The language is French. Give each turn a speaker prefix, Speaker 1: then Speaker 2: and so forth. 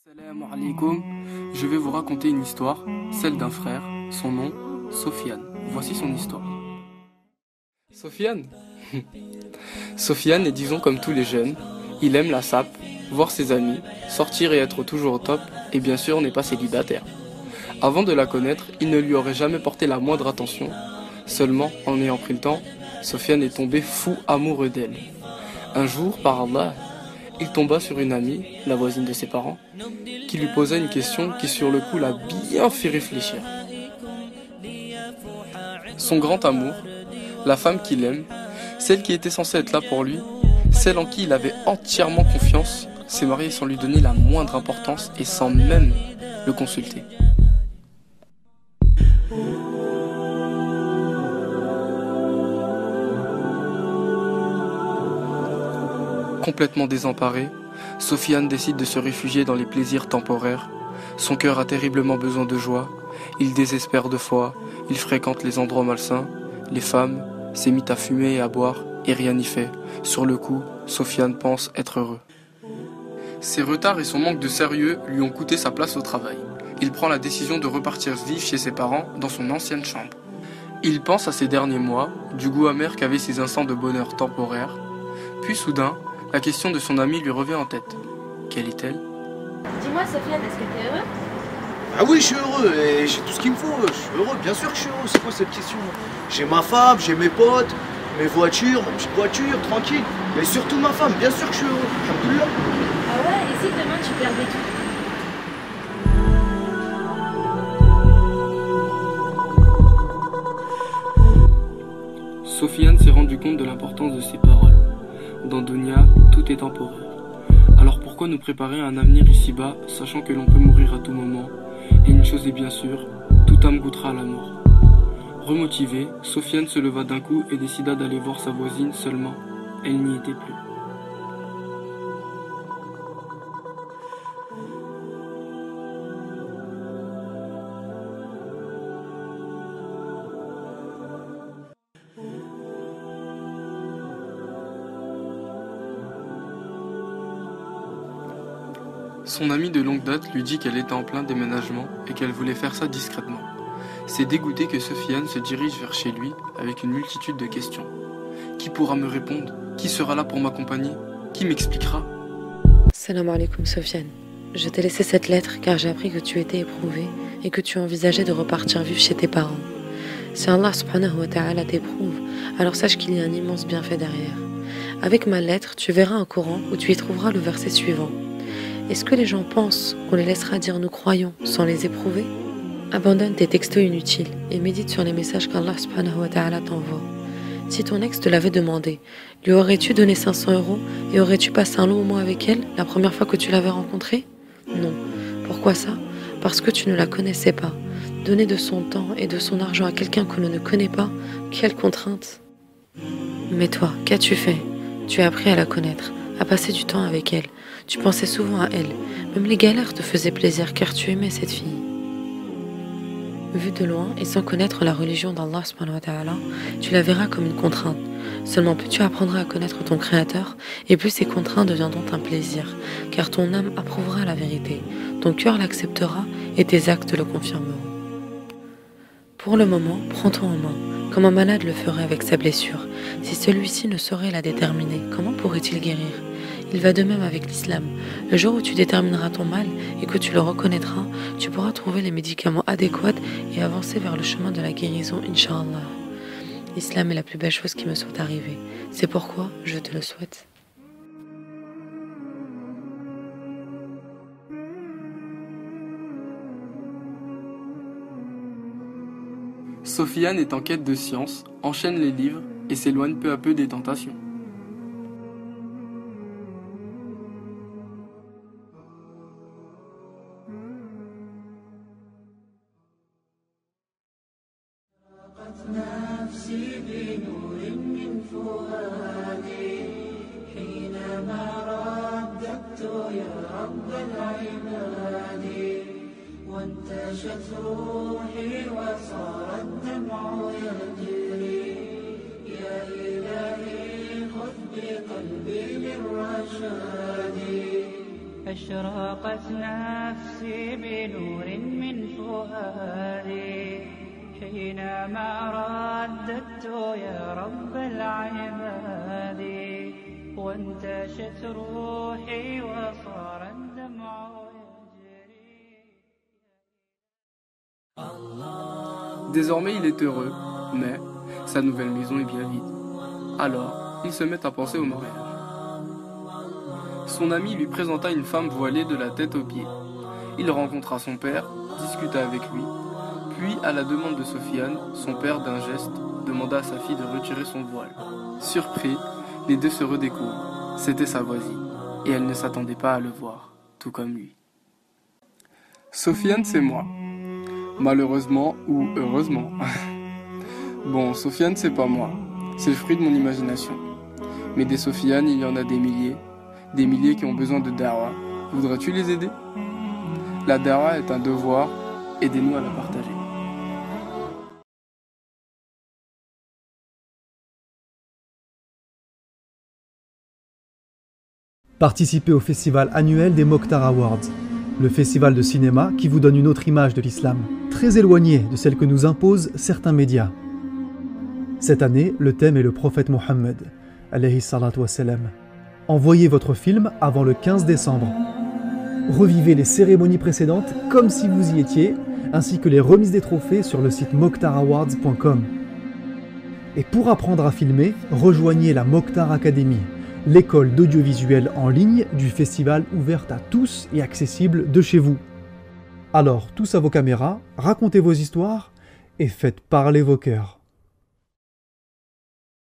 Speaker 1: Salam alaikum, je vais vous raconter une histoire, celle d'un frère, son nom, Sofiane. Voici son histoire. Sofiane Sofiane est disons comme tous les jeunes, il aime la sape, voir ses amis, sortir et être toujours au top, et bien sûr n'est pas célibataire. Avant de la connaître, il ne lui aurait jamais porté la moindre attention. Seulement, en ayant pris le temps, Sofiane est tombé fou amoureux d'elle. Un jour, par Allah, il tomba sur une amie, la voisine de ses parents, qui lui posa une question qui sur le coup l'a bien fait réfléchir. Son grand amour, la femme qu'il aime, celle qui était censée être là pour lui, celle en qui il avait entièrement confiance, s'est mariée sans lui donner la moindre importance et sans même le consulter. Complètement désemparé, Sofiane décide de se réfugier dans les plaisirs temporaires. Son cœur a terriblement besoin de joie. Il désespère de foi. Il fréquente les endroits malsains. Les femmes, s'est mis à fumer et à boire, et rien n'y fait. Sur le coup, Sofiane pense être heureux. Ses retards et son manque de sérieux lui ont coûté sa place au travail. Il prend la décision de repartir vivre chez ses parents dans son ancienne chambre. Il pense à ces derniers mois, du goût amer qu'avaient ces instants de bonheur temporaire. Puis soudain, la question de son ami lui revient en tête. Quelle est-elle?
Speaker 2: Dis-moi Sofiane, est-ce que t'es heureux?
Speaker 3: Ah oui, je suis heureux et j'ai tout ce qu'il me faut. Je suis heureux, bien sûr que je suis heureux. C'est quoi cette question? J'ai ma femme, j'ai mes potes, mes voitures, ma petite voiture, tranquille. Mais surtout ma femme, bien sûr que je suis heureux. Alhamdoulilah.
Speaker 2: Ah ouais, et si demain tu perdais tout?
Speaker 1: Sofiane s'est rendu compte de l'importance de ses paroles. Dans Dunya, tout est temporaire. Alors pourquoi nous préparer à un avenir ici-bas, sachant que l'on peut mourir à tout moment? Et une chose est bien sûre, toute âme goûtera à la mort. Remotivé, Sofiane se leva d'un coup et décida d'aller voir sa voisine seulement. Elle n'y était plus. Son amie de longue date lui dit qu'elle était en plein déménagement et qu'elle voulait faire ça discrètement. C'est dégoûté que Sofiane se dirige vers chez lui avec une multitude de questions. Qui pourra me répondre? Qui sera là pour m'accompagner? Qui m'expliquera?
Speaker 4: Salam alaikum Sofiane. Je t'ai laissé cette lettre car j'ai appris que tu étais éprouvé et que tu envisageais de repartir vivre chez tes parents. Si Allah subhanahu wa ta'ala t'éprouve, alors sache qu'il y a un immense bienfait derrière. Avec ma lettre, tu verras un Coran où tu y trouveras le verset suivant. Est-ce que les gens pensent qu'on les laissera dire nous croyons sans les éprouver? Abandonne tes textos inutiles et médite sur les messages qu'Allah subhanahu wa ta'ala t'envoie. Si ton ex te l'avait demandé, lui aurais-tu donné 500 € et aurais-tu passé un long mois avec elle la première fois que tu l'avais rencontrée? Non. Pourquoi ça? Parce que tu ne la connaissais pas. Donner de son temps et de son argent à quelqu'un que l'on ne connaît pas, quelle contrainte! Mais toi, qu'as-tu fait? Tu as appris à la connaître, à passer du temps avec elle. Tu pensais souvent à elle. Même les galères te faisaient plaisir car tu aimais cette fille. Vu de loin et sans connaître la religion d'Allah subhanahu wa ta'ala, tu la verras comme une contrainte. Seulement plus tu apprendras à connaître ton Créateur et plus ces contraintes deviendront un plaisir, car ton âme approuvera la vérité, ton cœur l'acceptera et tes actes le confirmeront. Pour le moment, prends-toi en main, comme un malade le ferait avec sa blessure. Si celui-ci ne saurait la déterminer, comment pourrait-il guérir? Il va de même avec l'islam. Le jour où tu détermineras ton mal et que tu le reconnaîtras, tu pourras trouver les médicaments adéquats et avancer vers le chemin de la guérison, Inch'Allah. L'islam est la plus belle chose qui me soit arrivée. C'est pourquoi je te le souhaite.
Speaker 1: Sofiane est en quête de science, enchaîne les livres et s'éloigne peu à peu des tentations.
Speaker 5: نفسي بنور من فؤادي حينما رددت يا رب العباد وانتشت روحي وصار الدمع يجري يا إلهي خذ بقلبي للرشاد أشرقت نفسي بنور من فؤادي حينما رددت يا رب العباد وانتشت روحي وصار الدمع
Speaker 1: Désormais, il est heureux, mais sa nouvelle maison est bien vide. Alors, il se met à penser au mariage. Son ami lui présenta une femme voilée de la tête aux pieds. Il rencontra son père, discuta avec lui, puis, à la demande de Sofiane, son père, d'un geste, demanda à sa fille de retirer son voile. Surpris, les deux se redécouvrent. C'était sa voisine, et elle ne s'attendait pas à le voir, tout comme lui. Sofiane, c'est moi. Malheureusement ou heureusement. Bon, Sofiane, c'est pas moi. C'est le fruit de mon imagination. Mais des Sofiane, il y en a des milliers qui ont besoin de dawa. Voudrais-tu les aider? La dawa est un devoir, aidez-nous à la partager.
Speaker 6: Participez au festival annuel des Mokhtar Awards, le festival de cinéma qui vous donne une autre image de l'islam, très éloignée de celle que nous imposent certains médias. Cette année, le thème est le prophète Mohammed, alayhi salatu wassalam. Envoyez votre film avant le 15 décembre. Revivez les cérémonies précédentes comme si vous y étiez, ainsi que les remises des trophées sur le site mokhtarawards.com. Et pour apprendre à filmer, rejoignez la Mokhtar Academy, l'école d'audiovisuel en ligne du festival ouverte à tous et accessible de chez vous. Alors, tous à vos caméras, racontez vos histoires et faites parler vos cœurs.